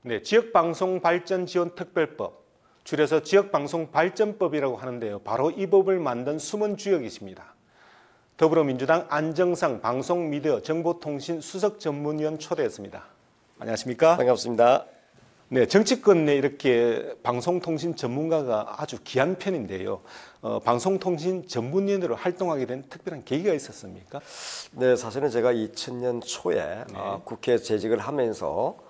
네, 지역방송발전지원특별법, 줄여서 지역방송발전법이라고 하는데요. 바로 이 법을 만든 숨은 주역이십니다. 더불어민주당 안정상 방송미디어 정보통신 수석전문위원 초대했습니다. 안녕하십니까? 반갑습니다. 네, 정치권 내 이렇게 방송통신 전문가가 아주 귀한 편인데요. 방송통신 전문위원으로 활동하게 된 특별한 계기가 있었습니까? 네, 사실은 제가 2000년 초에 국회 재직을 하면서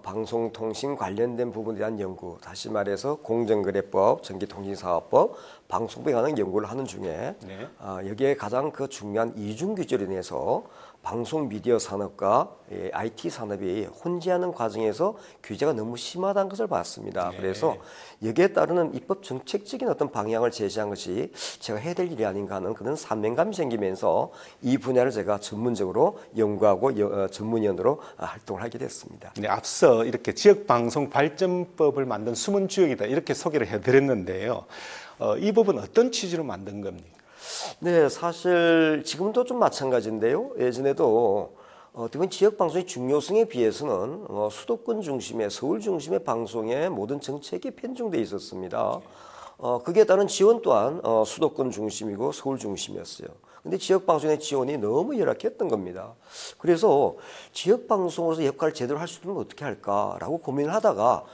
방송통신 관련된 부분에 대한 연구, 다시 말해서 공정거래법, 전기통신사업법, 방송법에 관한 연구를 하는 중에 여기에 가장 그 중요한 이중 규제로 인해서 방송 미디어 산업과 IT 산업이 혼재하는 과정에서 규제가 너무 심하다는 것을 봤습니다. 그래서 여기에 따르는 입법 정책적인 어떤 방향을 제시한 것이 제가 해야 될 일이 아닌가 하는 그런 사명감이 생기면서 이 분야를 제가 전문적으로 연구하고 전문위원으로 활동을 하게 됐습니다. 네, 앞서 이렇게 지역방송발전법을 만든 숨은 주역이다 이렇게 소개를 해드렸는데요. 이 법은 어떤 취지로 만든 겁니까? 네, 사실 지금도 좀 마찬가지인데요. 예전에도 어떻게 지역 방송의 중요성에 비해서는 수도권 중심의 서울 열중심의 방송의 모든 정책이 편중돼 있었습니다. 그에 따른 지원 또한 수도권 중심이고 서울 중심이었어요. 근데 지역 방송의 지원이 너무 열악했던 겁니다. 그래서 지역 방송으로서 역할을 제대로 할 수 있는 건 어떻게 할까라고 고민을 하다가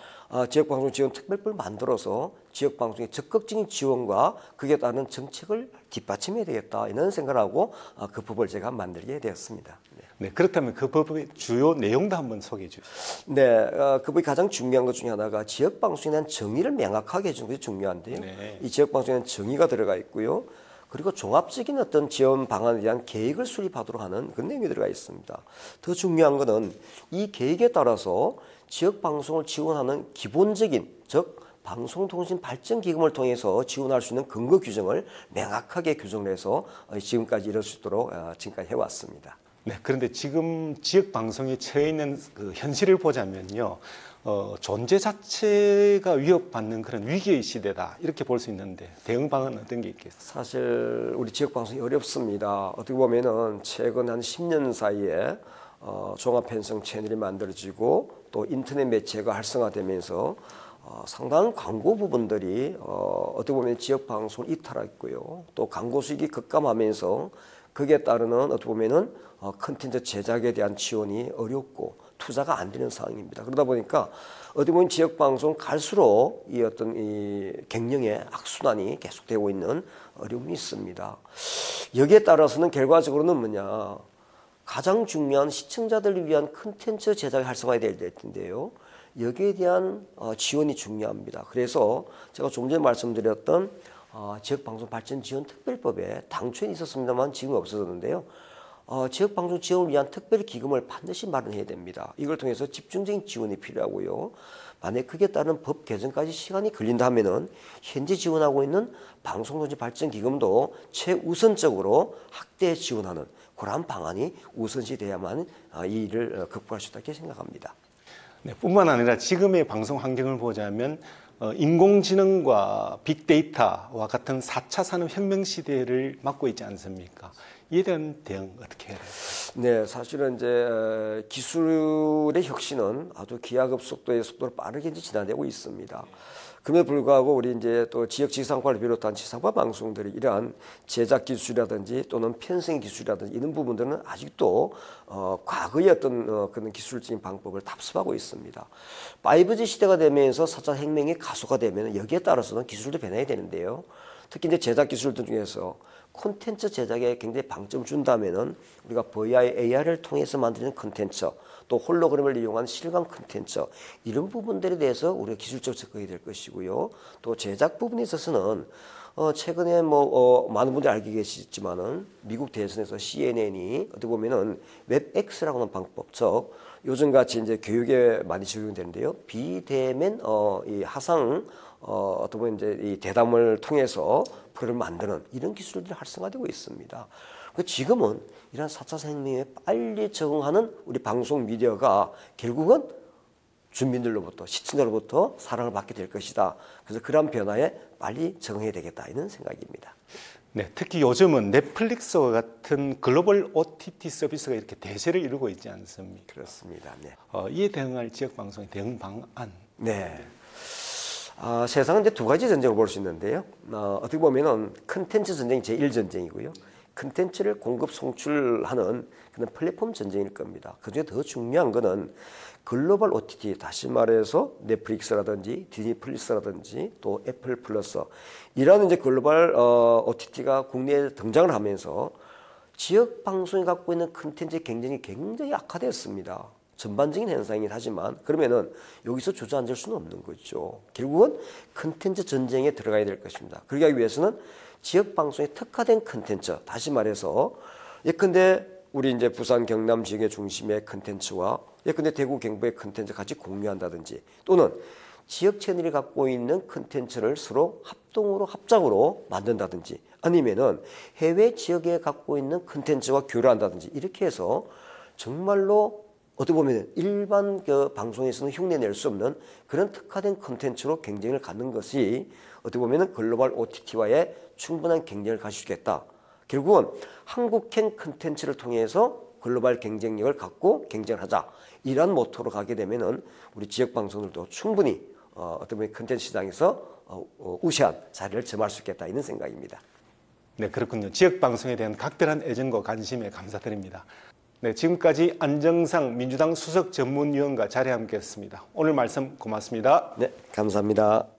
지역방송 지원 특별법을 만들어서 지역방송의 적극적인 지원과 그에 따른 정책을 뒷받침해야 되겠다 이런 생각을 하고 그 법을 제가 만들게 되었습니다. 네, 그렇다면 그 법의 주요 내용도 한번 소개해 주시죠. 네, 그 법이 가장 중요한 것 중에 하나가 지역방송에 대한 정의를 명확하게 해주는 것이 중요한데요. 이 지역방송에 대한 정의가 들어가 있고요. 그리고 종합적인 어떤 지원 방안에 대한 계획을 수립하도록 하는 그런 내용이 들어가 있습니다. 더 중요한 것은 이 계획에 따라서 지역 방송을 지원하는 기본적인, 즉 방송통신발전기금을 통해서 지원할 수 있는 근거 규정을 명확하게 규정을 해서 지금까지 이룰 수 있도록 지금까지 해왔습니다. 네, 그런데 지금 지역 방송에 처해 있는 그 현실을 보자면요, 존재 자체가 위협받는 그런 위기의 시대다 이렇게 볼 수 있는데 대응 방안은 어떤 게 있겠어요? 사실 우리 지역 방송이 어렵습니다. 어떻게 보면은 최근 한 10년 사이에 종합편성 채널이 만들어지고 또 인터넷 매체가 활성화되면서 상당한 광고 부분들이 어떻게 보면 지역 방송을 이탈했고요. 또 광고 수익이 급감하면서 거기에 따르는 어떻게 보면은 컨텐츠 제작에 대한 지원이 어렵고 투자가 안 되는 상황입니다. 그러다 보니까 어떻게 보면 지역 방송 갈수록 이 어떤 이 경영의 악순환이 계속되고 있는 어려움이 있습니다. 여기에 따라서는 결과적으로는 뭐냐? 가장 중요한 시청자들을 위한 컨텐츠 제작이 활성화해야 될 텐데요. 여기에 대한 지원이 중요합니다. 그래서 제가 좀 전에 말씀드렸던 지역방송발전지원특별법에 당초에 있었습니다만 지금 없어졌는데요. 지역방송 지원을 위한 특별기금을 반드시 마련해야 됩니다. 이걸 통해서 집중적인 지원이 필요하고요. 만약 그에 따른 법 개정까지 시간이 걸린다면은 현재 지원하고 있는 방송통신발전기금도 최우선적으로 확대 지원하는 그러한 방안이 우선시 돼야만 이 일을 극복할 수 있다고 생각합니다. 네, 뿐만 아니라 지금의 방송 환경을 보자면 인공지능과 빅데이터와 같은 4차 산업혁명 시대를 맞고 있지 않습니까? 이에 대한 대응 어떻게 해야 돼요? 네, 사실은 이제 기술의 혁신은 아주 기하급속도의 속도로 빠르게 이제 진화되고 있습니다. 그럼에도 불구하고 우리 이제 또 지역 지상파를 비롯한 지상파 방송들이 이러한 제작 기술이라든지 또는 편성 기술이라든지 이런 부분들은 아직도 과거의 어떤 그런 기술적인 방법을 답습하고 있습니다. 5G 시대가 되면서 4차 혁명이 가속화 되면 여기에 따라서는 기술도 변해야 되는데요. 특히 이제 제작 기술들 중에서 콘텐츠 제작에 굉장히 방점을 준다면은 우리가 VR, AR을 통해서 만드는 콘텐츠, 또 홀로그램을 이용한 실감 콘텐츠 이런 부분들에 대해서 우리가 기술적으로 접근이 될 것이고요. 또 제작 부분에 있어서는 최근에 많은 분들이 알게 계시지만은 미국 대선에서 CNN이 어떻게 보면은 웹X라고 하는 방법, 즉 요즘같이 이제 교육에 많이 적용되는데요. 비대면 이 하상 어떻게 보면 이제 이 대담을 통해서 그걸 만드는 이런 기술들이 활성화되고 있습니다. 지금은 이런 4차 산업혁명에 빨리 적응하는 우리 방송 미디어가 결국은 주민들로부터 시청자로부터 사랑을 받게 될 것이다. 그래서 그런 변화에 빨리 적응해야 되겠다 이런 생각입니다. 네, 특히 요즘은 넷플릭스와 같은 글로벌 OTT 서비스가 이렇게 대세를 이루고 있지 않습니까? 그렇습니다. 네. 이에 대응할 지역 방송의 대응 방안. 네. 세상은 이제 두 가지 전쟁을 볼 수 있는데요. 어떻게 보면은 컨텐츠 전쟁이 제1전쟁이고요. 컨텐츠를 공급 송출하는 그런 플랫폼 전쟁일 겁니다. 그중에 더 중요한 거는 글로벌 OTT, 다시 말해서 넷플릭스라든지 디즈니 플러스라든지 또 애플 플러스 이라는 이제 글로벌 OTT가 국내에 등장을 하면서 지역 방송이 갖고 있는 컨텐츠의 경쟁이 굉장히 악화됐습니다. 전반적인 현상이긴 하지만 그러면은 여기서 주저앉을 수는 없는 거죠. 결국은 컨텐츠 전쟁에 들어가야 될 것입니다. 그러기 위해서는 지역 방송에 특화된 컨텐츠, 다시 말해서 예컨대 우리 이제 부산 경남 지역의 중심의 컨텐츠와 예컨대 대구 경북의 컨텐츠 같이 공유한다든지 또는 지역 채널이 갖고 있는 컨텐츠를 서로 합작으로 만든다든지 아니면은 해외 지역에 갖고 있는 컨텐츠와 교류한다든지 이렇게 해서 정말로 어떻게 보면 일반 방송에서는 흉내낼 수 없는 그런 특화된 콘텐츠로 경쟁을 갖는 것이 어떻게 보면 글로벌 OTT와의 충분한 경쟁을 가질 수 있겠다. 결국은 한국행 콘텐츠를 통해서 글로벌 경쟁력을 갖고 경쟁하자. 이런 모토로 가게 되면은 우리 지역 방송들도 충분히 어떻게 보면 콘텐츠 시장에서 우세한 자리를 점할 수 있겠다 이런 생각입니다. 네, 그렇군요. 지역 방송에 대한 각별한 애정과 관심에 감사드립니다. 네, 지금까지 안정상 민주당 수석 전문위원과 자리에 함께했습니다. 오늘 말씀 고맙습니다. 네, 감사합니다.